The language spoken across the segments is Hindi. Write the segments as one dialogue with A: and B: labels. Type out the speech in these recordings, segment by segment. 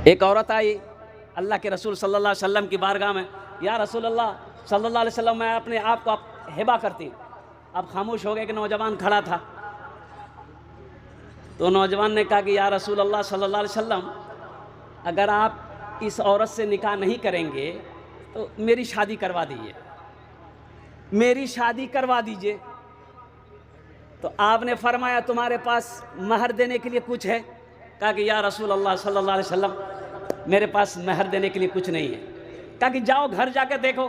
A: एक औरत आई अल्लाह के रसूल सल्लल्लाहु अलैहि वसल्लम की बारगाह में, या रसूल अल्लाह सल्लल्लाहु अलैहि वसल्लम, मैं अपने आप को आप हिबा करती। अब खामोश हो गए कि नौजवान खड़ा था। तो नौजवान ने कहा कि या रसूल अल्लाह सल्लल्लाहु अलैहि वसल्लम, अगर आप इस औरत से निकाह नहीं करेंगे तो मेरी शादी करवा दीजिए, मेरी शादी करवा दीजिए। तो आपने फरमाया तुम्हारे पास महर देने के लिए कुछ है? कहा कि या रसूल अल्लाह सल्लल्लाहु अलैहि वसल्लम, मेरे पास महर देने के लिए कुछ नहीं है। कहा कि जाओ घर जाके देखो।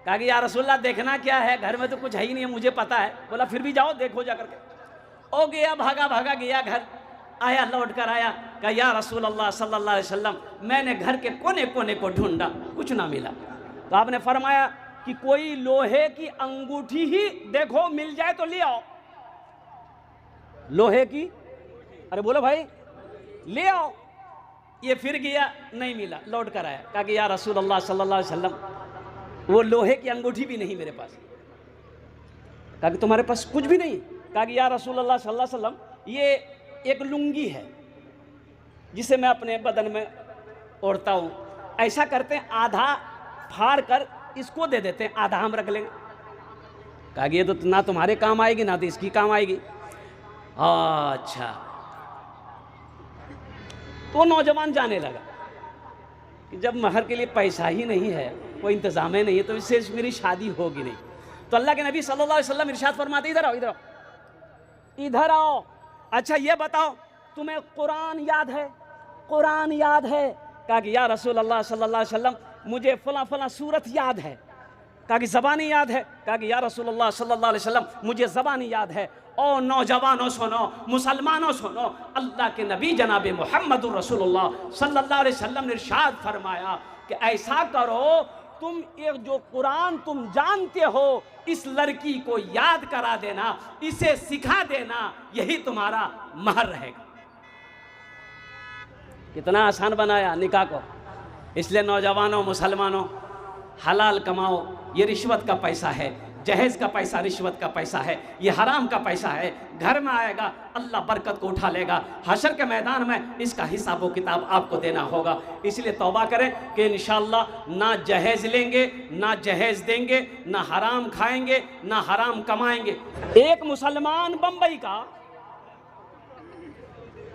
A: कहा कि या रसूलल्लाह देखना क्या है, घर में तो कुछ है ही नहीं है, मुझे पता है। बोला फिर भी जाओ देखो जा करके। ओ गया, भागा भागा गया घर, आया लौट कर आया, कहा या रसूल अल्लाह सल्लल्लाहु अलैहि वसल्लम, मैंने घर के कोने कोने को ढूंढा, कुछ ना मिला। तो आपने फरमाया कि कोई लोहे की अंगूठी ही देखो, मिल जाए तो ले आओ। लोहे की, अरे बोलो भाई, ले आओ। ये फिर गया, नहीं मिला, लौट कर आया, कहा कि या रसूल अल्लाह सल्लल्लाहु अलैहि वसल्लम, वो लोहे की अंगूठी भी नहीं मेरे पास। कहा कि तुम्हारे पास कुछ भी नहीं? कहा कि या रसूल अल्लाह सल्लल्लाहु अलैहि वसल्लम, ये एक लुंगी है जिसे मैं अपने बदन में ओढ़ता हूँ। ऐसा करते हैं, आधा फाड़ कर इसको दे देते हैं, आधा हम रख लेंगे। कहा कि ये तो ना तुम्हारे काम आएगी ना तो इसकी काम आएगी। अच्छा, तो नौजवान जाने लगा कि जब महर के लिए पैसा ही नहीं है, कोई इंतजाम ही नहीं है, तो इससे मेरी शादी होगी नहीं। तो अल्लाह के नबी सल्लल्लाहु अलैहि वसल्लम इरशाद फरमाते, इधर आओ, इधर आओ, इधर आओ। अच्छा ये बताओ, तुम्हें कुरान याद है? कुरान याद है? कहा कि या रसूल अल्लाह सल्लल्लाहु अलैहि वसल्लम, मुझे फला फला सूरत याद है। कहा कि ज़बानी याद है? कहा कि या रसूल अल्लाह सल्लल्लाहु अलैहि वसल्लम, मुझे ज़बानी याद है। ओ नौजवानों सुनो, मुसलमानों सुनो, अल्लाह के नबी जनाब मुहम्मदुर रसूलुल्लाह सल्लल्लाहु अलैहि वसल्लम ने इरशाद फरमाया कि ऐसा करो, तुम एक जो कुरान तुम जानते हो, इस लड़की को याद करा देना, इसे सिखा देना, यही तुम्हारा महर रहेगा। कितना आसान बनाया निकाह को। इसलिए नौजवानों, मुसलमानों, हलाल कमाओ, ये रिश्वत का पैसा है, जहेज का पैसा रिश्वत का पैसा है, ये हराम का पैसा है। घर में आएगा, अल्लाह बरकत को उठा लेगा, हशर के मैदान में इसका हिसाब व किताब आपको देना होगा। इसलिए तौबा करें कि इंशाअल्लाह ना जहेज लेंगे, ना जहेज देंगे, ना हराम खाएंगे, ना हराम कमाएंगे। एक मुसलमान बंबई का,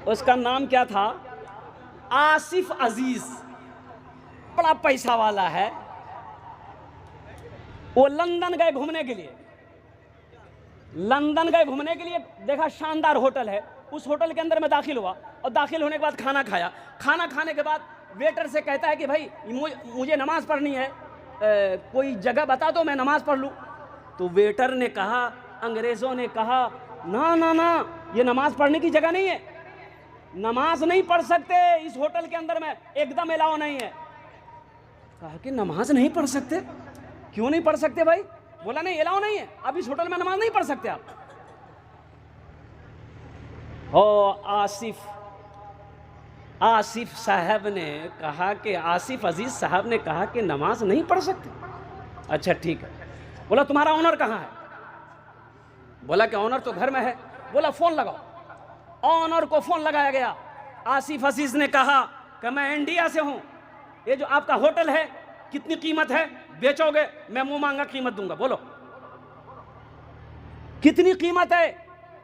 A: उसका नाम क्या था, आसिफ अजीज, बड़ा पैसा वाला है। वो लंदन गए घूमने के लिए, लंदन गए घूमने के लिए, देखा शानदार होटल है, उस होटल के अंदर में दाखिल हुआ और दाखिल होने के बाद खाना खाया। खाना खाने के बाद वेटर से कहता है कि भाई मुझे नमाज पढ़नी है, कोई जगह बता दो मैं नमाज पढ़ लूँ। तो वेटर ने कहा, अंग्रेज़ों ने कहा, ना ना ना, ये नमाज पढ़ने की जगह नहीं है, नमाज नहीं पढ़ सकते इस होटल के अंदर में, एकदम अलाउ नहीं है। कहा कि नमाज नहीं पढ़ सकते? क्यों नहीं पढ़ सकते भाई? बोला नहीं, अलाउ नहीं है, अब इस होटल में नमाज नहीं पढ़ सकते आप। ओ आसिफ साहब ने कहा कि आसिफ अजीज साहब ने कहा कि नमाज नहीं पढ़ सकते। अच्छा ठीक है। बोला तुम्हारा ऑनर कहाँ है? बोला कि ऑनर तो घर में है। बोला फ़ोन लगाओ। ऑनर को फ़ोन लगाया गया। आसिफ अजीज ने कहा कि मैं इंडिया से हूँ, ये जो आपका होटल है कितनी कीमत है, बेचोगे? मैं मुंह मांगा कीमत दूंगा। बोलो कितनी कीमत है?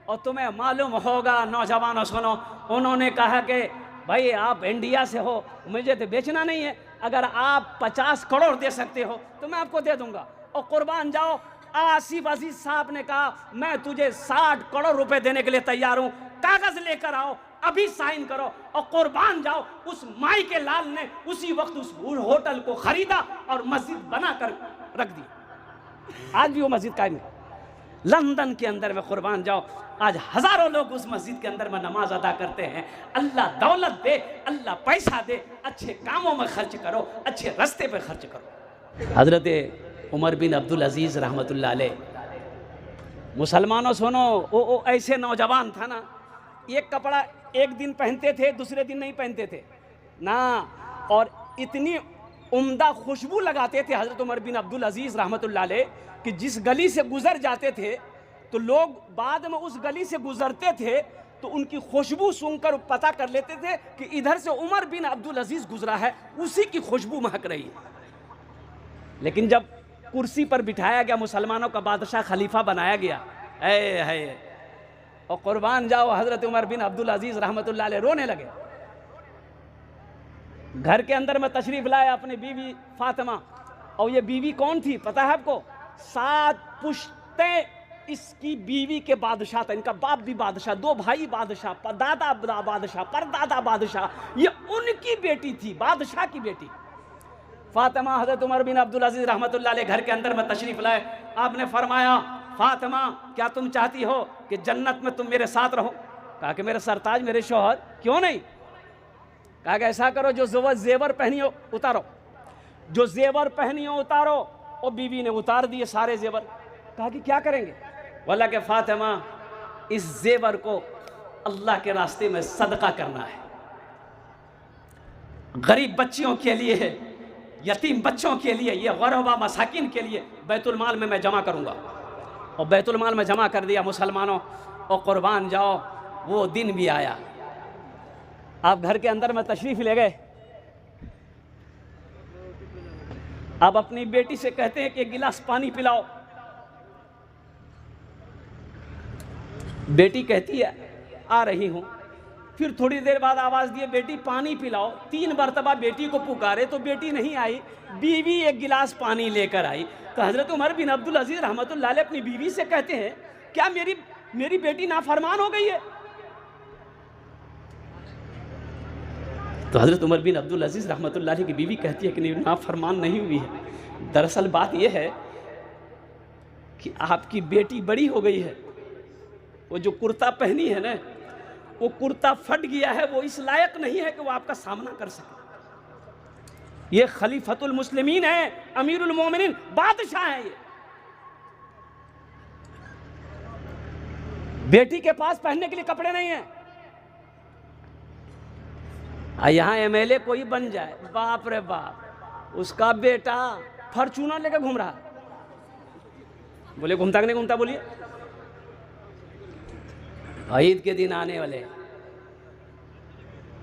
A: और तुम्हें मालूम होगा, नौजवानों सुनो, उन्होंने कहा कि भाई आप इंडिया से हो, मुझे तो बेचना नहीं है, अगर आप 50 करोड़ दे सकते हो तो मैं आपको दे दूंगा और कुर्बान जाओ। आसिफ अजीज साहब ने कहा मैं तुझे 60 करोड़ रुपए देने के लिए तैयार हूं, कागज लेकर आओ, अभी साइन करो और कुर्बान जाओ। उस माई के लाल ने उसी वक्त उस होटल को खरीदा और मस्जिद बनाकर रख दी। आज भी वो मस्जिद कायम है लंदन के अंदर में। कुर्बान जाओ, आज हजारों लोग उस मस्जिद के अंदर में नमाज अदा करते हैं। अल्लाह दौलत दे, अल्लाह पैसा दे, अच्छे कामों में खर्च करो, अच्छे रास्ते पे खर्च करो। हजरत उमर बिन अब्दुल अजीज रहमतुल्लाह अलैह, मुसलमानों सुनो, वो ऐसे नौजवान था ना, एक कपड़ा एक दिन पहनते थे, दूसरे दिन नहीं पहनते थे ना, और इतनी उम्दा खुशबू लगाते थे हज़रत उमर बिन अब्दुल अजीज़ रहमतुल्लाह अलैह कि जिस गली से गुजर जाते थे तो लोग बाद में उस गली से गुजरते थे तो उनकी खुशबू सूंघकर पता कर लेते थे कि इधर से उमर बिन अब्दुल अजीज गुजरा है, उसी की खुशबू महक रही है। लेकिन जब कुर्सी पर बिठाया गया, मुसलमानों का बादशाह खलीफा बनाया गया, है और कुर्बान जाओ हजरत उमर बिन अब्दुल अजीज रहमतुल्लाह अलैह रोने लगे। घर के अंदर में तशरीफ लाया अपनी बीवी फातिमा, और ये बीवी कौन थी पता है आपको? 7 पुश्तें इसकी बीवी के बादशाह था। इनका बाप भी बादशाह, 2 भाई बादशाह, दादा बादशाह, परदादा बादशाह, ये उनकी बेटी थी, बादशाह की बेटी फातिमा। हजरत उमर बिन अब्दुल अजीज रहमतुल्लाह अलैह घर के अंदर में तशरीफ लाए। आपने फरमाया, फातिमा क्या तुम चाहती हो कि जन्नत में तुम मेरे साथ रहो? कहा कि मेरे सरताज, मेरे शौहर, क्यों नहीं? कहा कि ऐसा करो, जो जेवर पहनी हो उतारो, जो जेवर पहनी हो उतारो। और बीवी ने उतार दिए सारे जेवर। कहा कि क्या करेंगे? बोला कि फातिमा, इस जेवर को अल्लाह के रास्ते में सदका करना है, गरीब बच्चियों के लिए है, यतीम बच्चों के लिए, ये गरबा मसाकिन के लिए बैतुल माल में मैं जमा करूंगा। और बैतुल माल में जमा कर दिया मुसलमानों। और कुर्बान जाओ वो दिन भी आया। आप घर के अंदर में तशरीफ ले गए, आप अपनी बेटी से कहते हैं कि एक गिलास पानी पिलाओ। बेटी कहती है आ रही हूं। फिर थोड़ी देर बाद आवाज दिए, बेटी पानी पिलाओ। 3 मरतबा बेटी को पुकारे तो बेटी नहीं आई। बीवी एक गिलास पानी लेकर आई। तो हजरत उमर बिन अब्दुल अजीज रहमतुल्लाह अलैह अपनी बीवी से कहते हैं, क्या मेरी बेटी नाफरमान हो गई है? तो हजरत उमर बिन अब्दुल अजीज रहमतुल्लाह अलैह की बीवी कहती है कि नहीं, नाफरमान नहीं हुई है। दरअसल बात यह है कि आपकी बेटी बड़ी हो गई है। वो जो कुर्ता पहनी है ना, वो कुर्ता फट गया है, वो इस लायक नहीं है कि वो आपका सामना कर सके। ये खलीफतुल मुस्लिमीन है, अमीरुल मोमिनीन, बादशाह है। ये बेटी के पास पहनने के लिए कपड़े नहीं है। यहाँ एमएलए कोई बन जाए, बाप रे बाप, उसका बेटा फॉर्च्यूनर लेकर घूम रहा। बोले घूमता कि नहीं घूमता? बोलिए। ईद के दिन आने वाले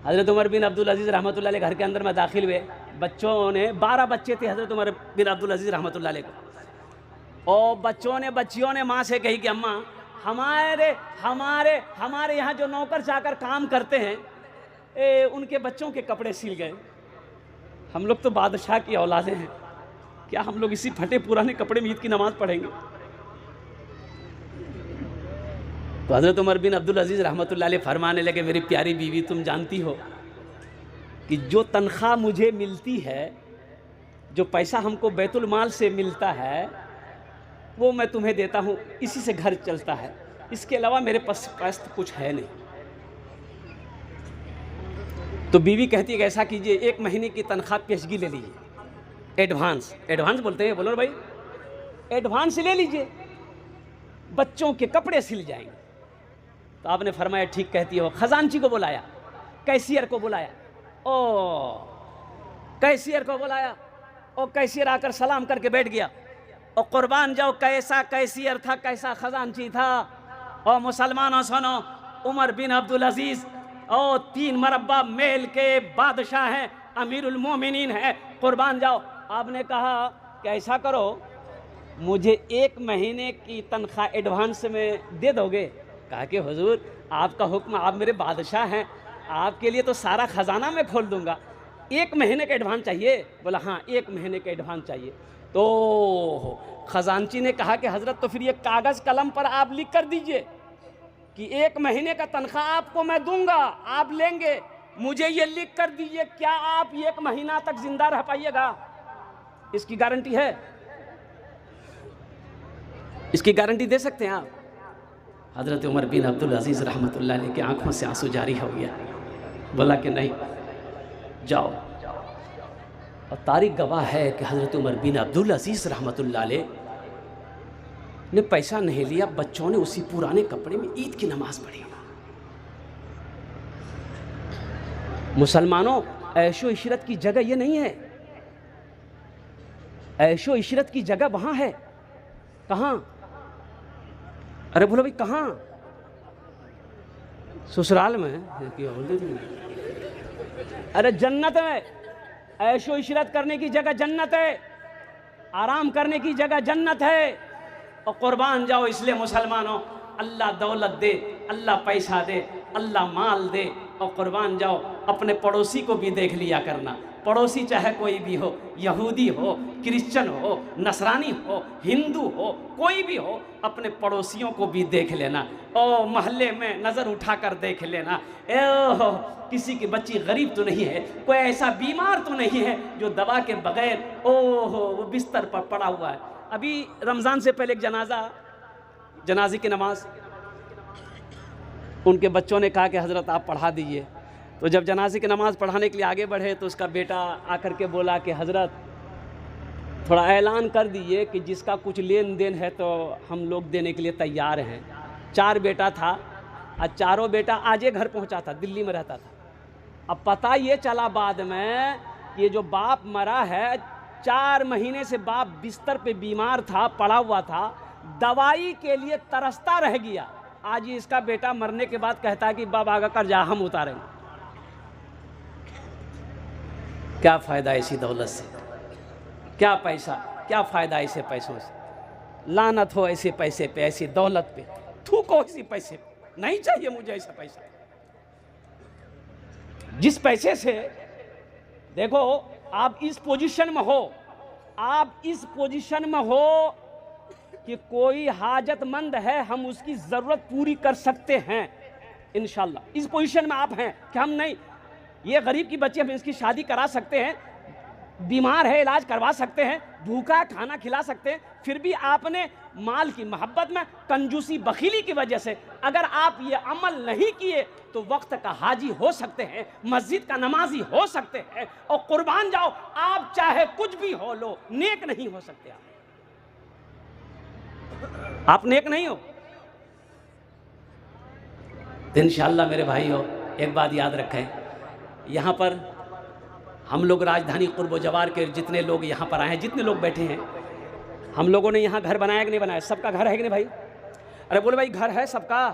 A: हजरत उमर बिन अब्दुल अजीज रहमतुल्लाह अलैह घर के अंदर में दाखिल हुए। बच्चों ने 12 बच्चे थे हजरत उमर बिन अब्दुल अजीज रहमतुल्लाह अलैह को। और बच्चियों ने माँ से कही कि अम्मा, हमारे यहाँ जो नौकर चाकर काम करते हैं, उनके बच्चों के कपड़े सिल गए। हम लोग तो बादशाह की औलादें हैं, क्या हम लोग इसी फटे पुराने कपड़े में ईद की नमाज पढ़ेंगे? तो हज़रत उमर बिन अब्दुल अजीज़ रहमतुल्लाह अलैह फरमाने लगे, मेरी प्यारी बीवी, तुम जानती हो कि जो तनख्वाह मुझे मिलती है, जो पैसा हमको बैतुल माल से मिलता है, वो मैं तुम्हें देता हूँ, इसी से घर चलता है, इसके अलावा मेरे पास तो कुछ है नहीं। तो बीवी कहती है कि ऐसा कीजिए, 1 महीने की तनख्वाह पेशगी ले लीजिए, एडवांस बोलते हैं, बोलो भाई, एडवांस ले लीजिए, बच्चों के कपड़े सिल जाएंगे। तो आपने फरमाया ठीक कहती हो। खजानची को बुलाया, कैशियर को बुलाया, कैशियर को बुलाया, कैशियर आकर सलाम करके बैठ गया। और कुर्बान जाओ, कैसा कैशियर था, कैसा खजानची था। और मुसलमानों सुनो, उमर बिन अब्दुल अजीज 3 मरब्बा मेल के बादशाह हैं, अमीरुल मोमिनीन हैं। कुर्बान जाओ, आपने कहा कि ऐसा करो, मुझे 1 महीने की तनख्वाह एडवांस में दे दोगे? कहा कि हुजूर, आपका हुक्म, आप मेरे बादशाह हैं, आपके लिए तो सारा खजाना मैं खोल दूंगा। 1 महीने का एडवांस चाहिए? बोला हाँ, 1 महीने का एडवांस चाहिए। तो खजानची ने कहा कि हजरत, तो फिर ये कागज़ कलम पर आप लिख कर दीजिए कि 1 महीने का तनख्वाह आपको मैं दूंगा, आप लेंगे, मुझे ये लिख कर दीजिए, क्या आप 1 महीना तक जिंदा रह पाइएगा? इसकी गारंटी है? इसकी गारंटी दे सकते हैं आप? हज़रत उमर बिन अब्दुल अजीज़ रहमतुल्लाह अलैह की आंखों से आंसू जारी हो गया। बोला कि नहीं, जाओ। और तारीख गवाह है कि हज़रत उमर बिन अब्दुल अजीज़ रहमतुल्लाह अलैह ने पैसा नहीं लिया, बच्चों ने उसी पुराने कपड़े में ईद की नमाज पढ़ी। मुसलमानों, ऐशो इशरत की जगह ये नहीं है। ऐशो इशरत की जगह वहाँ है। कहाँ? अरे बोलो भाई, कहाँ? ससुराल में क्या बोलते थे? अरे जन्नत में ऐशो इशरत करने की जगह जन्नत है, आराम करने की जगह जन्नत है। और कुर्बान जाओ इसलिए मुसलमानों, अल्लाह दौलत दे, अल्लाह पैसा दे, अल्लाह माल दे, और कुर्बान जाओ अपने पड़ोसी को भी देख लिया करना। पड़ोसी चाहे कोई भी हो, यहूदी हो, क्रिश्चियन हो, नसरानी हो, हिंदू हो, कोई भी हो, अपने पड़ोसियों को भी देख लेना। ओ मोहल्ले में नज़र उठाकर देख लेना, ओह किसी की बच्ची गरीब तो नहीं है, कोई ऐसा बीमार तो नहीं है जो दवा के बगैर ओह वो बिस्तर पर पड़ा हुआ है। अभी रमज़ान से पहले एक जनाजे की नमाज, उनके बच्चों ने कहा कि हज़रत आप पढ़ा दीजिए। तो जब जनाजे की नमाज़ पढ़ाने के लिए आगे बढ़े तो उसका बेटा आकर के बोला कि हज़रत थोड़ा ऐलान कर दीजिए कि जिसका कुछ लेन देन है तो हम लोग देने के लिए तैयार हैं। 4 बेटा था और चारों बेटा आज घर पहुंचा था, दिल्ली में रहता था। अब पता ये चला बाद में ये जो बाप मरा है, 4 महीने से बाप बिस्तर पे बीमार था, पड़ा हुआ था, दवाई के लिए तरसता रह गया। आज ये इसका बेटा मरने के बाद कहता है कि बाबा आगा कर जा, हम उतारेंगे। क्या फ़ायदा ऐसी दौलत से, क्या पैसा, क्या फ़ायदा ऐसे पैसों से। लानत हो ऐसे पैसे पे, ऐसी दौलत पे, थूको ऐसी पैसे पे, नहीं चाहिए मुझे ऐसा पैसा। जिस पैसे से देखो आप इस पोजीशन में हो, आप इस पोजीशन में हो कि कोई हाजतमंद है, हम उसकी ज़रूरत पूरी कर सकते हैं इंशाल्लाह। इस पोजीशन में आप हैं कि हम नहीं, ये गरीब की बच्ची हम इसकी शादी करा सकते हैं, बीमार है इलाज करवा सकते हैं, भूखा खाना खिला सकते हैं, फिर भी आपने माल की मोहब्बत में कंजूसी बखीली की वजह से अगर आप ये अमल नहीं किए तो वक्त का हाजी हो सकते हैं, मस्जिद का नमाजी हो सकते हैं, और कुर्बान जाओ आप चाहे कुछ भी हो लो, नेक नहीं हो सकते। आप नेक नहीं हो। तो इंशाअल्लाह मेरे भाइयों एक बात याद रखें, यहाँ पर हम लोग राजधानी कुर्ब जवार के जितने लोग यहाँ पर आए हैं, जितने लोग बैठे हैं, हम लोगों ने यहाँ घर बनाया कि नहीं बनाया? सबका घर है कि नहीं भाई? अरे बोले भाई घर है सबका।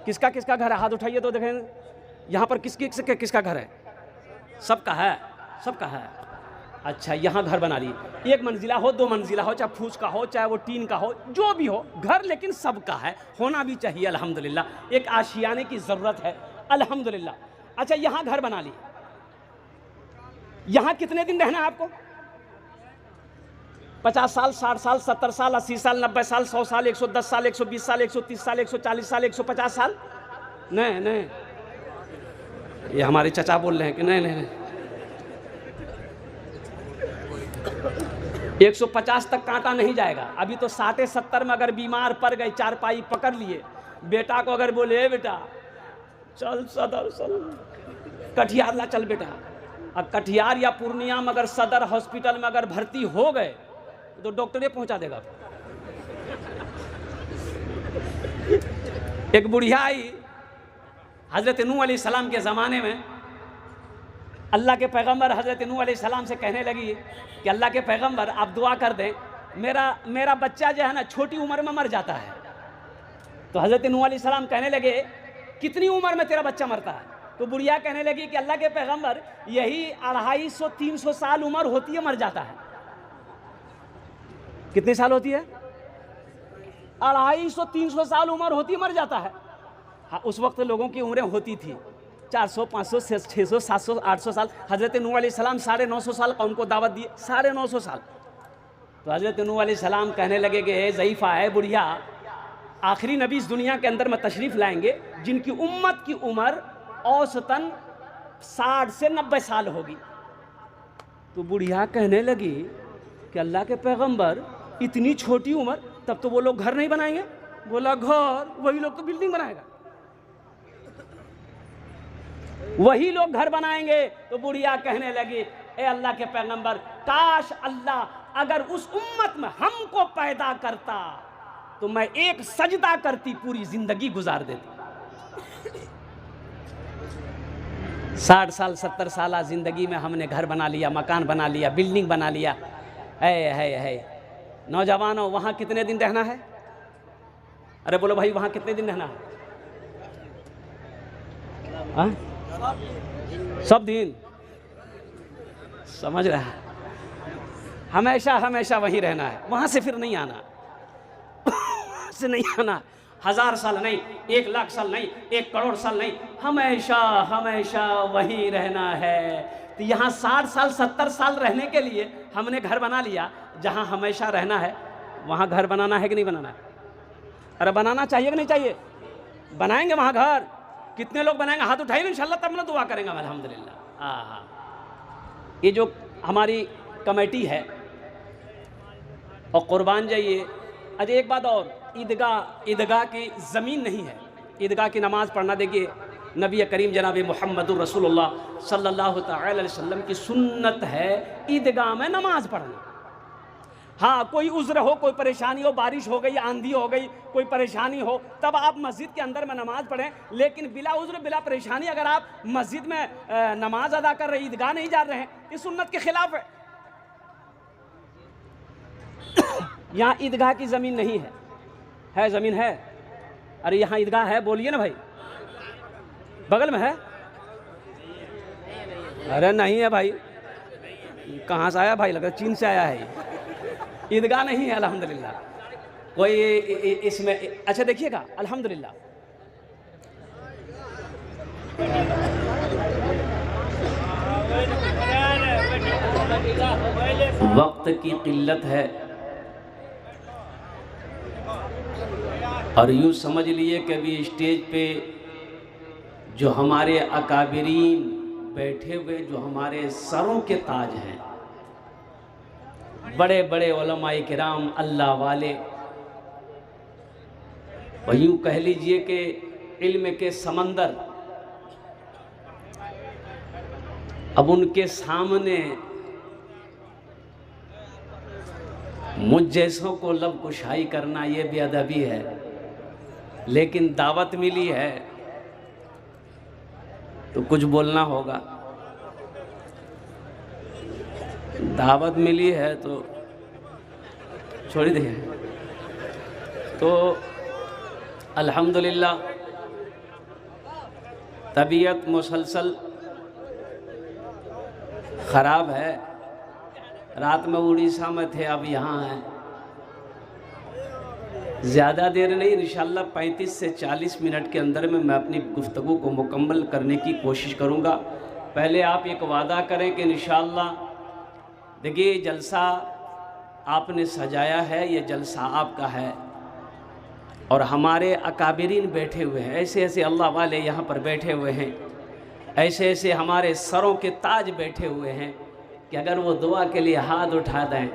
A: किसका किसका घर है? हाथ उठाइए तो देखें यहाँ पर किसका घर है? सबका है, सबका है। अच्छा यहाँ घर बना ली, 1 मंजिला हो 2 मंजिला हो, चाहे फूस का हो चाहे वो टीन का हो, जो भी हो घर, लेकिन सबका है, होना भी चाहिए अल्हम्दुलिल्लाह। एक आशियाने की ज़रूरत है अल्हम्दुलिल्लाह। अच्छा यहाँ घर बना ली, यहाँ कितने दिन रहना है आपको? 50 साल, 60 साल, 70 साल, 80 साल, 90 साल, 100 साल, 110 साल, 120 साल, 130 साल, 140 साल, 150 साल? नहीं नहीं, ये हमारे चचा बोल रहे हैं कि नहीं नहीं, 150 तक कांटा नहीं जाएगा। अभी तो 60-70 में अगर बीमार पड़ गए, चारपाई पकड़ लिए, बेटा को अगर बोले बेटा चल सदर चल, कटिहार ला चल बेटा, अब कटिहार या पूर्णिया में अगर सदर हॉस्पिटल में अगर भर्ती हो गए तो डॉक्टरे पहुंचा देगा। एक बुढ़िया आई हजरत नूह अलैहिस्सलाम के ज़माने में, अल्लाह के पैगंबर हजरत नूह अलैहिस्सलाम से कहने लगी कि अल्लाह के पैगंबर आप दुआ कर दें, मेरा बच्चा जो है ना छोटी उम्र में मर जाता है। तो हजरत नूह अलैहिस्सलाम कहने लगे कितनी उम्र में तेरा बच्चा मरता है? तो बुढ़िया कहने लगी कि अल्लाह के पैगंबर यही 250-300 साल उम्र होती है, मर जाता है। कितने साल होती है? 250-300 साल उम्र होती है, मर जाता है। हाँ, उस वक्त लोगों की उम्रें होती थी 400, 500, 600, 700, 800 साल। हज़रत नूह अलैहिस्सलाम 950 साल कौम को दावत दिए, 950 साल। तो हज़रत नूह अलैहिस्सलाम कहने लगे कि ज़ईफ़ा है बुढ़िया, आखिरी नबी इस दुनिया के अंदर में तशरीफ़ लाएंगे जिनकी उम्मत की उम्र औसतन 60 से 90 साल होगी। तो बुढ़िया कहने लगी कि अल्लाह के पैगंबर इतनी छोटी उम्र, तब तो वो लोग घर नहीं बनाएंगे। बोला घर, वही लोग तो बिल्डिंग बनाएगा, वही लोग घर बनाएंगे। तो बुढ़िया कहने लगी ए अल्लाह के पैगंबर, काश अल्लाह अगर उस उम्मत में हमको पैदा करता तो मैं एक सजदा करती पूरी जिंदगी गुजार देती। 60 साल 70 साल जिंदगी में हमने घर बना लिया, मकान बना लिया, बिल्डिंग बना लिया। है नौजवानों, वहां कितने दिन रहना है? अरे बोलो भाई, वहां कितने दिन रहना है? हाँ? सब दिन समझ रहा है, हमेशा हमेशा वहीं रहना है, वहाँ से फिर नहीं आना से नहीं आना। 1000 साल नहीं, 1 लाख साल नहीं, 1 करोड़ साल नहीं, हमेशा हमेशा वहीं रहना है। तो यहाँ 60 साल 70 साल रहने के लिए हमने घर बना लिया। जहाँ हमेशा रहना है वहाँ घर बनाना है कि नहीं बनाना है? अरे बनाना चाहिए कि नहीं चाहिए? बनाएंगे वहाँ घर। कितने लोग बनाएंगे? हाथ उठाइए इंशाल्लाह, तब ना दुआ करेंगे अल्हम्दुलिल्लाह। हाँ, ये जो हमारी कमेटी है, और कुर्बान जाइए। अच्छा एक बात और, ईदगाह की ज़मीन नहीं है, ईदगाह की नमाज़ पढ़ना। देखिए नबी करीम जनाब मुहम्मदुर रसूलुल्लाह सल्लल्लाहु तआला अलैहि वसल्लम की सुन्नत है ईदगाह में नमाज़ पढ़ना। हाँ, कोई उज़्र हो, कोई परेशानी हो, बारिश हो गई, आंधी हो गई, कोई परेशानी हो, तब आप मस्जिद के अंदर में नमाज़ पढ़ें। लेकिन बिला उज़्र बिला परेशानी अगर आप मस्जिद में नमाज अदा कर रहे, ईदगाह नहीं जा रहे हैं, इस सुन्नत के खिलाफ है। यहाँ ईदगाह की ज़मीन नहीं है ज़मीन है? अरे यहाँ ईदगाह है, बोलिए ना भाई, बगल में है? अरे नहीं है भाई, कहाँ से आया भाई? लगा चीन से आया है। ईदगाह नहीं है अल्हम्दुलिल्लाह कोई इसमें। अच्छा देखिएगा, अल्हम्दुलिल्लाह वक्त की किल्लत है, और यूँ समझ लिए कि अभी स्टेज पे जो हमारे अकाबिरीन बैठे हुए, जो हमारे सरों के ताज हैं, बड़े बड़े उलमाए किराम, अल्लाह वाले, और यूँ कह लीजिए कि इल्म के समंदर, अब उनके सामने मुझ जैसों को लब कुशाई करना ये बेअदबी है। लेकिन दावत मिली है तो कुछ बोलना होगा, दावत मिली है तो छोड़ दिए। तो अल्हम्दुलिल्लाह तबीयत मुसलसल ख़राब है। रात में उड़ीसा में थे, अब यहाँ हैं। ज़्यादा देर नहीं, इंशाअल्लाह 35 से 40 मिनट के अंदर में मैं अपनी गुफ्तगू को मुकम्मल करने की कोशिश करूँगा। पहले आप एक वादा करें कि इंशाअल्लाह, देखिए जलसा आपने सजाया है, ये जलसा आपका है, और हमारे अकाबिरीन बैठे हुए हैं, ऐसे ऐसे अल्लाह वाले यहाँ पर बैठे हुए हैं, ऐसे ऐसे हमारे सरों के ताज बैठे हुए हैं कि अगर वो दुआ के लिए हाथ उठा दें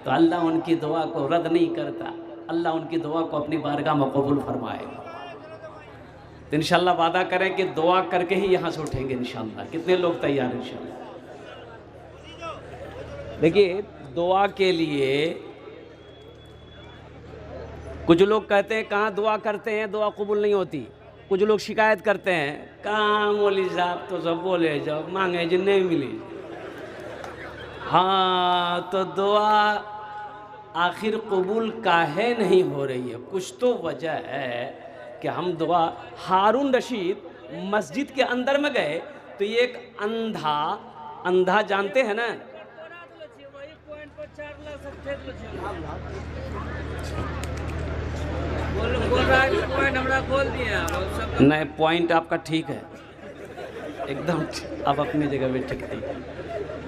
A: तो अल्लाह उनकी दुआ को रद्द नहीं करता, अल्लाह उनकी दुआ को अपनी बारगाह में कबूल फरमाएगा। तो इंशाअल्लाह वादा करें कि दुआ करके ही यहाँ से उठेंगे इंशाअल्लाह। कितने लोग तैयार हैं इंशाअल्लाह? देखिए दुआ के लिए कुछ लोग कहते हैं कहाँ दुआ करते हैं दुआ कबूल नहीं होती। कुछ लोग शिकायत करते हैं कहाँ मौलवी साहब तो सब बोले जब मांगे जिन नहीं मिली। हाँ, तो दुआ आखिर कबूल काहे नहीं हो रही है? कुछ तो वजह है कि हम दुआ। हारून रशीद मस्जिद के अंदर में गए तो ये एक अंधा जानते हैं ना, नहीं पॉइंट आपका ठीक है एकदम, आप अपनी जगह पे ठीक है,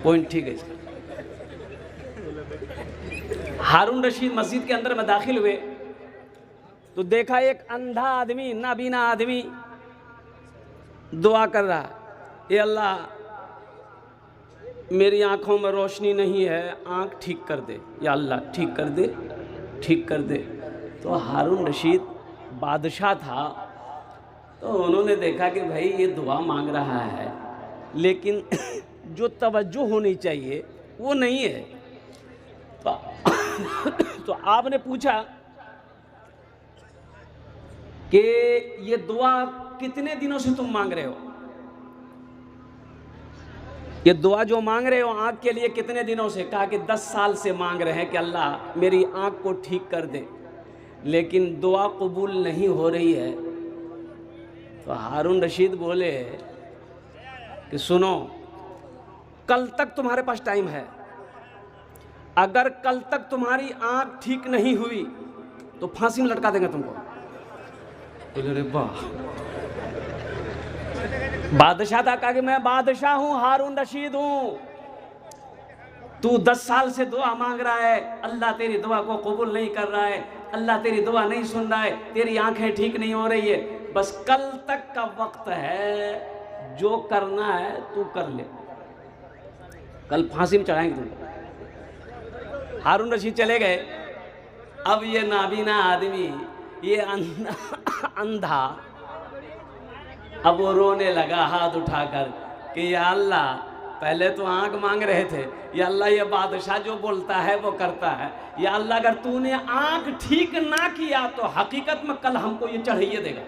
A: पॉइंट ठीक है इसका। हारून रशीद मस्जिद के अंदर में दाखिल हुए तो देखा एक अंधा आदमी, नाबीना आदमी दुआ कर रहा, ये अल्लाह मेरी आंखों में रोशनी नहीं है, आंख ठीक कर दे, या अल्लाह ठीक कर दे, ठीक कर दे। तो हारून रशीद बादशाह था, तो उन्होंने देखा कि भाई ये दुआ मांग रहा है लेकिन जो तवज्जो होनी चाहिए वो नहीं है। तो आपने पूछा कि ये दुआ कितने दिनों से तुम मांग रहे हो? ये दुआ जो मांग रहे हो आँख के लिए कितने दिनों से? कहा कि 10 साल से मांग रहे हैं कि अल्लाह मेरी आँख को ठीक कर दे, लेकिन दुआ कबूल नहीं हो रही है। तो हारून रशीद बोले कि सुनो, कल तक तुम्हारे पास टाइम है, अगर कल तक तुम्हारी आंख ठीक नहीं हुई तो फांसी में लटका देंगे तुमको। बोले रे वाह। बादशाह था, कहा कि मैं बादशाह हूं, हारून रशीद हूं, तू 10 साल से दुआ मांग रहा है, अल्लाह तेरी दुआ को कबूल नहीं कर रहा है, अल्लाह तेरी दुआ नहीं सुन रहा है, तेरी आंखें ठीक नहीं हो रही है, बस कल तक का वक्त है, जो करना है तू कर ले, कल फांसी में चढ़ाएंगे तुमको। हारून रशीद चले गए। अब ये नाबीना आदमी, ये अंधा, अब वो रोने लगा हाथ उठाकर कि या अल्लाह, पहले तो आंख मांग रहे थे, या अल्लाह ये बादशाह जो बोलता है वो करता है, या अल्लाह अगर तूने आंख ठीक ना किया तो हकीकत में कल हमको ये चढ़ाइए देगा।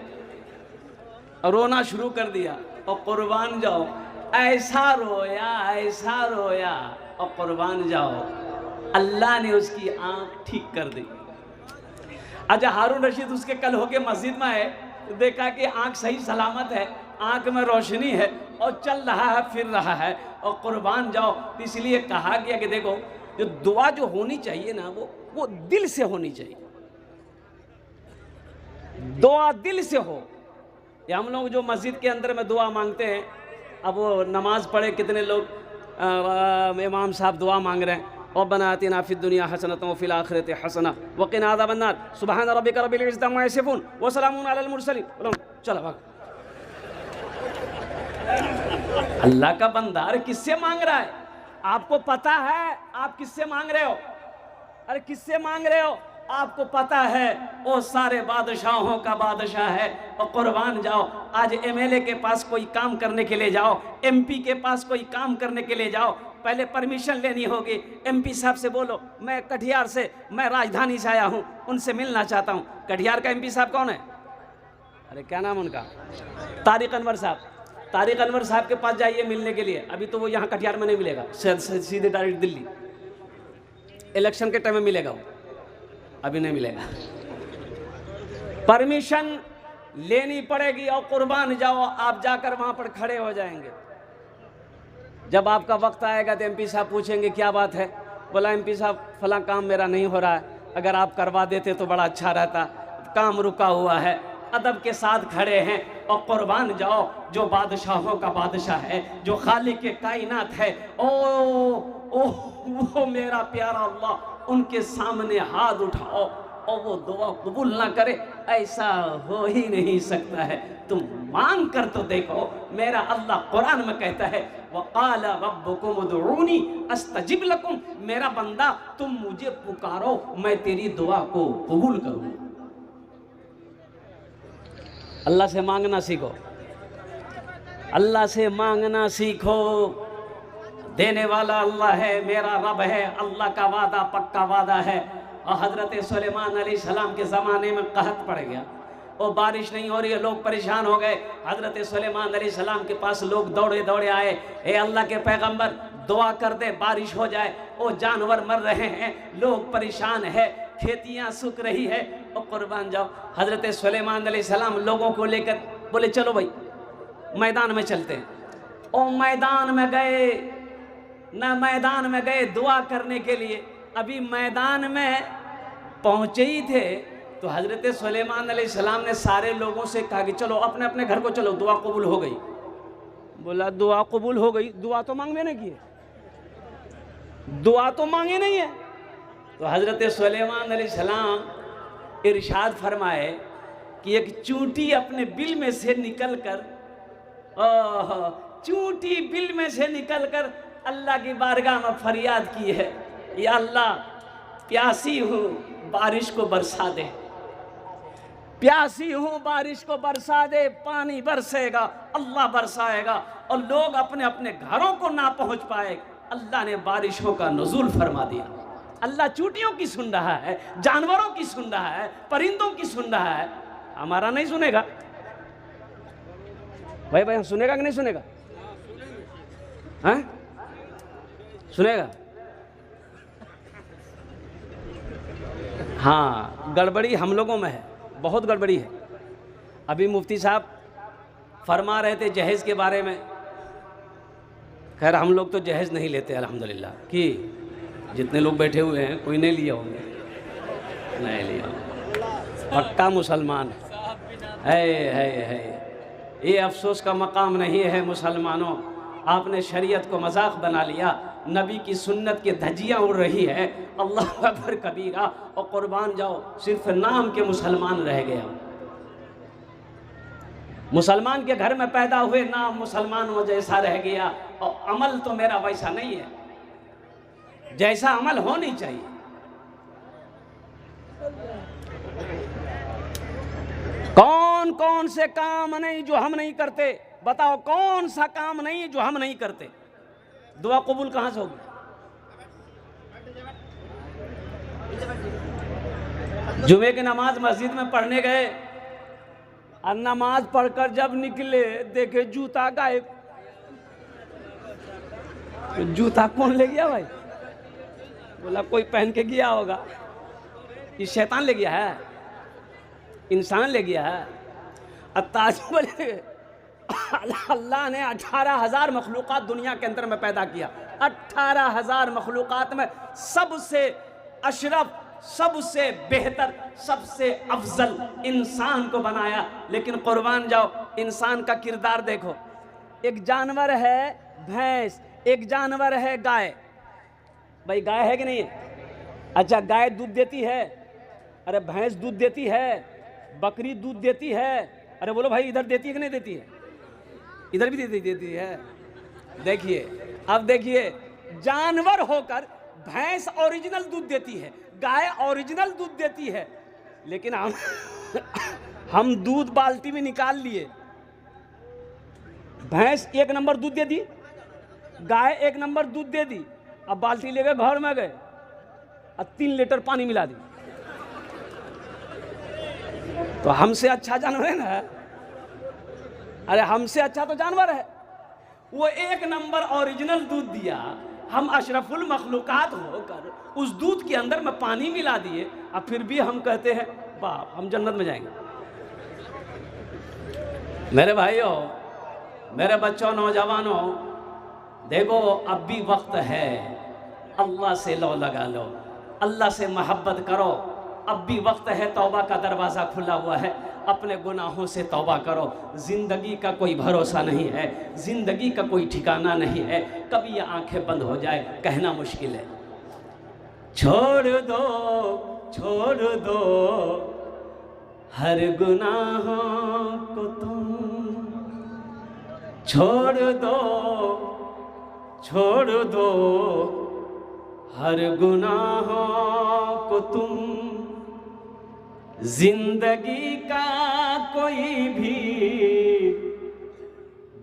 A: और रोना शुरू कर दिया। और कुर्बान जाओ, ऐसा रोया और कुर्बान जाओ, अल्लाह ने उसकी आंख ठीक कर दी। अच्छा, हारून रशीद उसके कल होके मस्जिद में आए, देखा कि आंख सही सलामत है, आंख में रोशनी है और चल रहा है, फिर रहा है, और कुर्बान जाओ। इसलिए कहा गया कि देखो, जो दुआ जो होनी चाहिए ना, वो दिल से होनी चाहिए, दुआ दिल से हो। ये हम लोग जो मस्जिद के अंदर में दुआ मांगते हैं, अब वो नमाज पढ़े कितने लोग इमाम साहब दुआ मांग रहे हैं, रब्बना आतिना फिद दुनिया हसनतन व फिल आखिरति हसना व क़िना अज़ाबन्नार सुब्हान रब्बिका रब्बिल इज़्ज़ति अम्मा यसिफ़ून व सलामुन अलल मुरसलीन। चलो भाग। अल्लाह का बंदा किससे मांग रहा है? आपको पता है आप किससे मांग रहे हो? अरे किससे मांग रहे हो? आपको पता है वो सारे बादशाहों का बादशाह है। और कुर्बान जाओ, आज एमएलए के पास कोई काम करने के लिए जाओ, एमपी के पास कोई काम करने के लिए जाओ, पहले परमिशन लेनी होगी। एमपी साहब से बोलो मैं कटिहार से, मैं राजधानी से आया हूँ, उनसे मिलना चाहता हूँ। कटिहार का एमपी साहब कौन है? अरे क्या नाम उनका? तारिक अनवर साहब। तारिक अनवर साहब के पास जाइए मिलने के लिए। अभी तो वो यहाँ कटिहार में नहीं मिलेगा, सीधे डायरेक्ट दिल्ली, इलेक्शन के टाइम में मिलेगा वो, अभी नहीं मिलेगा। परमिशन लेनी पड़ेगी। और कुर्बान जाओ, आप जाकर वहां पर खड़े हो जाएंगे। जब आपका वक्त आएगा तो एमपी साहब पूछेंगे क्या बात है? बोला एमपी साहब फला काम मेरा नहीं हो रहा है, अगर आप करवा देते तो बड़ा अच्छा रहता, काम रुका हुआ है। अदब के साथ खड़े हैं। और कुर्बान जाओ, जो बादशाहों का बादशाह है, जो खालिक के कायनात है, वो मेरा प्यारा अल्लाह, उनके सामने हाथ उठाओ और वो दुआ कबूल ना करे, ऐसा हो ही नहीं सकता है। तुम मांग कर तो देखो। मेरा अल्लाह कुरान में कहता है वक़ाल रब्बुकुम उदऊनी अस्तजिब लकुम, मेरा बंदा तुम मुझे पुकारो, मैं तेरी दुआ को कबूल करूँ। अल्लाह से मांगना सीखो, अल्लाह से मांगना सीखो। देने वाला अल्लाह है, मेरा रब है, अल्लाह का वादा पक्का वादा है। और हज़रत सुलेमान अलैहिस्सलाम के ज़माने में कहत पड़ गया, और बारिश नहीं हो रही है, लोग परेशान हो गए। हज़रत सुलेमान अलैहिस्सलाम के पास लोग दौड़े दौड़े आए, ए अल्लाह के पैगंबर दुआ कर दे बारिश हो जाए, वो जानवर मर रहे हैं, लोग परेशान है, खेतियाँ सूख रही है। और कुर्बान जाओ, हज़रत सुलेमान अलैहिस्सलाम लोगों को लेकर बोले चलो भाई मैदान में चलते हैं। और मैदान में गए, ना मैदान में गए दुआ करने के लिए, अभी मैदान में पहुँचे ही थे तो हज़रत सुलेमान अलैहिस्सलाम ने सारे लोगों से कहा कि चलो अपने अपने घर को चलो, दुआ कबूल हो गई। बोला दुआ कबूल हो गई? दुआ तो मांगे नहीं किए, दुआ तो मांगे नहीं है। तो हज़रत सुलेमान अलैहिस्सलाम इरशाद फरमाए कि एक चूंटी अपने बिल में से निकलकर, चूंटी बिल में से निकलकर अल्लाह की बारगाह में फरियाद की है, या अल्लाह प्यासी हूँ बारिश को बरसा दे, प्यासी हूँ बारिश को बरसा दे। पानी बरसेगा, अल्लाह बरसाएगा, और लोग अपने अपने घरों को ना पहुँच पाए, अल्लाह ने बारिशों का नुज़ूल फरमा दिया। अल्लाह चूंटियों की सुन रहा है, जानवरों की सुन रहा है, परिंदों की सुन रहा है, हमारा नहीं सुनेगा? भाई भाई सुनेगा कि नहीं सुनेगा? हाँ सुनेगा? हाँ, गड़बड़ी हम लोगों में है, बहुत गड़बड़ी है। अभी मुफ्ती साहब फरमा रहे थे जहेज़ के बारे में। खैर हम लोग तो जहेज़ नहीं लेते अल्हम्दुलिल्लाह, कि जितने लोग बैठे हुए हैं कोई नहीं लिया होंगे, नहीं लिया, पक्का मुसलमान है। ये अफसोस का मकाम नहीं है मुसलमानों, आपने शरीयत को मजाक बना लिया, नबी की सुन्नत की धज्जियाँ उड़ रही है, अल्लाह अकबर कबीरा, और कुर्बान जाओ सिर्फ नाम के मुसलमान रह गए हम। मुसलमान के घर में पैदा हुए, नाम मुसलमानों जैसा रह गया, और अमल तो मेरा वैसा नहीं है जैसा अमल होनी चाहिए। कौन कौन से काम नहीं जो हम नहीं करते, बताओ कौन सा काम नहीं है जो हम नहीं करते। दुआ कबूल कहां से होगी? जुमे की नमाज मस्जिद में पढ़ने गए और नमाज पढ़कर जब निकले देखे जूता गायब। जूता कौन ले गया भाई? बोला कोई पहन के गया होगा। ये शैतान ले गया है, इंसान ले गया है। अल्लाह ने 18,000 मखलूक़ात दुनिया के अंदर में पैदा किया। 18,000 मखलूक़ात में सबसे अशरफ, सबसे बेहतर, सबसे अफजल इंसान को बनाया। लेकिन कुर्बान जाओ, इंसान का किरदार देखो। एक जानवर है भैंस, एक जानवर है गाय। भाई गाय है कि नहीं है? अच्छा, गाय दूध देती है, अरे भैंस दूध देती है, बकरी दूध देती है। अरे बोलो भाई, इधर देती है कि नहीं देती है? इधर भी देती है। देखिए, अब देखिए, जानवर होकर भैंस ओरिजिनल दूध देती है, गाय ओरिजिनल दूध देती है, लेकिन हम दूध बाल्टी में निकाल लिए। भैंस 1 नंबर दूध दे दी, गाय 1 नंबर दूध दे दी। अब बाल्टी लेकर घर में गए और 3 लीटर पानी मिला दी। तो हमसे अच्छा जानवर है ना? अरे हमसे अच्छा तो जानवर है। वो 1 नंबर ओरिजिनल दूध दिया, हम अशरफुल मखलूकात होकर उस दूध के अंदर में पानी मिला दिए, और फिर भी हम कहते हैं बाप हम जन्नत में जाएंगे। मेरे भाइयों, मेरे बच्चों, नौजवानों, देखो अब भी वक्त है, अल्लाह से लो लगा लो, अल्लाह से मोहब्बत करो। अब भी वक्त है, तौबा का दरवाज़ा खुला हुआ है, अपने गुनाहों से तौबा करो। ज़िंदगी का कोई भरोसा नहीं है, ज़िंदगी का कोई ठिकाना नहीं है, कभी ये आंखें बंद हो जाए, कहना मुश्किल है। छोड़ दो हर गुनाहों को तुम, छोड़ दो हर गुनाहों को तुम, जिंदगी का कोई भी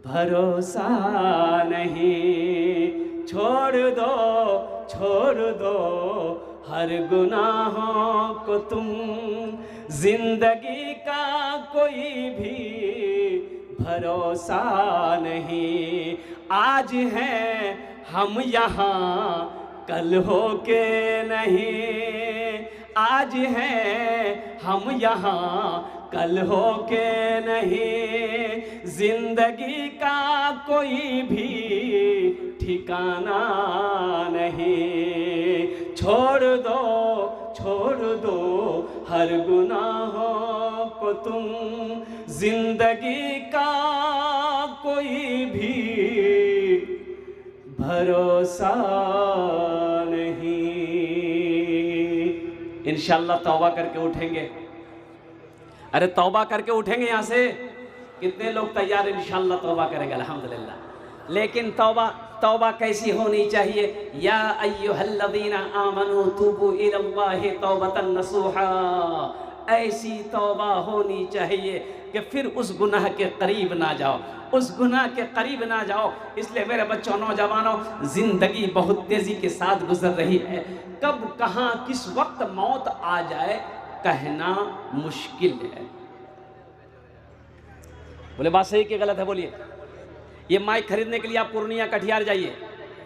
A: भरोसा नहीं। छोड़ दो हर गुनाहों को तुम, जिंदगी का कोई भी भरोसा नहीं। आज हैं हम यहाँ, कल हो के नहीं। आज हैं हम यहाँ, कल हो के नहीं। जिंदगी का कोई भी ठिकाना नहीं। छोड़ दो हर गुनाहों को तुम, जिंदगी का कोई भी भरोसा नहीं। इंशाअल्लाह तौबा करके उठेंगे। अरे तौबा करके उठेंगे यहाँ से। कितने लोग तैयार इंशाअल्लाह तौबा करेंगे? अल्हम्दुलिल्लाह। लेकिन तौबा कैसी होनी चाहिए? या अय्युहल्लज़ीना आमनू तूबू इलल्लाहि तौबतन नसूहा। ऐसी तौबा होनी चाहिए कि फिर उस गुनाह के करीब ना जाओ, उस गुनाह के करीब ना जाओ। इसलिए मेरे बच्चों, नौजवानों, ज़िंदगी बहुत तेज़ी के साथ गुजर रही है। कब कहाँ किस वक्त मौत आ जाए कहना मुश्किल है। बोले बात सही कि गलत है? बोलिए। ये माइक खरीदने के लिए आप पूर्णिया कटिहार जाइए,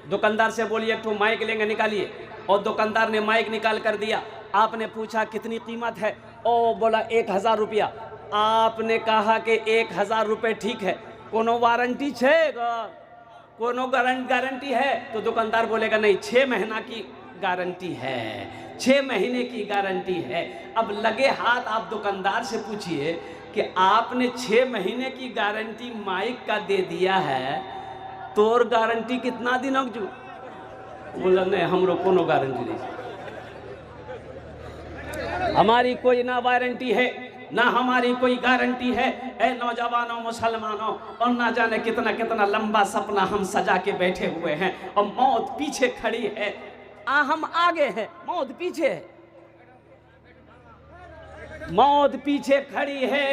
A: दुकानदार से बोलिए एक ठो माइक लेंगे, निकालिए। और दुकानदार ने माइक निकाल कर दिया। आपने पूछा कितनी कीमत है? ओ बोला 1000 रुपया। आपने कहा कि 1000 रुपये ठीक है। कोनो वारंटी छे कोनो गारंटी है? तो दुकानदार बोलेगा नहीं, 6 महीना की गारंटी है, 6 महीने की गारंटी है। अब लगे हाथ आप दुकानदार से पूछिए कि आपने 6 महीने की गारंटी माइक का दे दिया है, तो और गारंटी कितना दिन जो? बोला नहीं, हमरो कोनो गारंटी नहीं, हमारी कोई ना वारंटी है ना हमारी कोई गारंटी है। ए नौजवानों, मुसलमानों, और ना जाने कितना कितना लंबा सपना हम सजा के बैठे हुए हैं और मौत पीछे खड़ी है। हम आगे हैं, मौत पीछे है, मौत पीछे खड़ी है।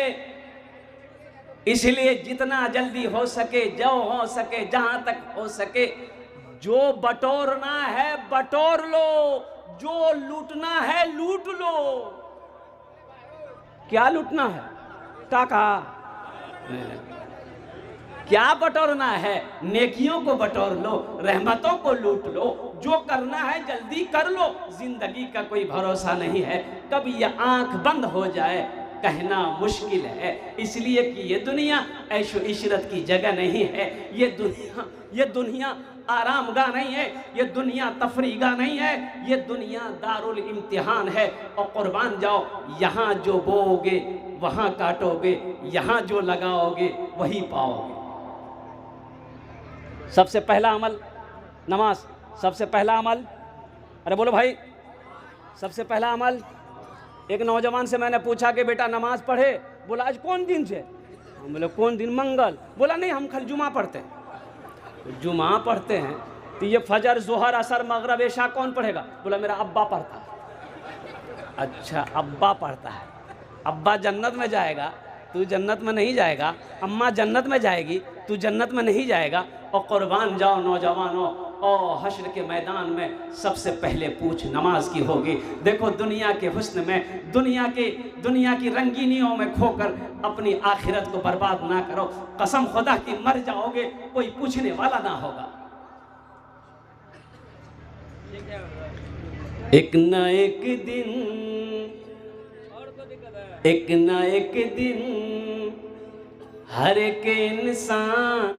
A: इसलिए जितना जल्दी हो सके, जो हो सके, जहां तक हो सके, जो बटोरना है बटोर लो, जो लूटना है लूट लो। क्या लूटना है? टाका? क्या बटोरना है? नेकियों को बटोर लो, रहमतों को लूट लो, जो करना है जल्दी कर लो। जिंदगी का कोई भरोसा नहीं है, कब ये आंख बंद हो जाए कहना मुश्किल है। इसलिए कि ये दुनिया ऐशो इशरत की जगह नहीं है, ये दुनिया आरामगाह नहीं है, ये दुनिया तफरीगा नहीं है, ये दुनिया दारुल इम्तिहान है। और कुर्बान जाओ, यहाँ जो बोओगे वहाँ काटोगे, यहाँ जो लगाओगे वही पाओगे। सबसे पहला अमल नमाज, सबसे पहला अमल, अरे बोलो भाई, सबसे पहला अमल। एक नौजवान से मैंने पूछा कि बेटा नमाज पढ़े? बोला आज कौन दिन से? हम बोले कौन दिन? मंगल। बोला नहीं, हम कल जुमा पढ़ते हैं। जुमा पढ़ते हैं तो ये फजर, जोहर, असर, मगरब, इशा कौन पढ़ेगा? बोला मेरा अब्बा पढ़ता है। अच्छा, अब्बा पढ़ता है, अब्बा जन्नत में जाएगा, तू जन्नत में नहीं जाएगा। अम्मा जन्नत में जाएगी, तू जन्नत में नहीं जाएगा। और कुर्बान जाओ नौजवानों, और हश्र के मैदान में सबसे पहले पूछ नमाज की होगी। देखो दुनिया के हुस्न में, दुनिया की रंगीनियों में खोकर अपनी आखिरत को बर्बाद ना करो। कसम खुदा की मर जाओगे, कोई पूछने वाला ना होगा। एक न एक दिन हर एक इंसान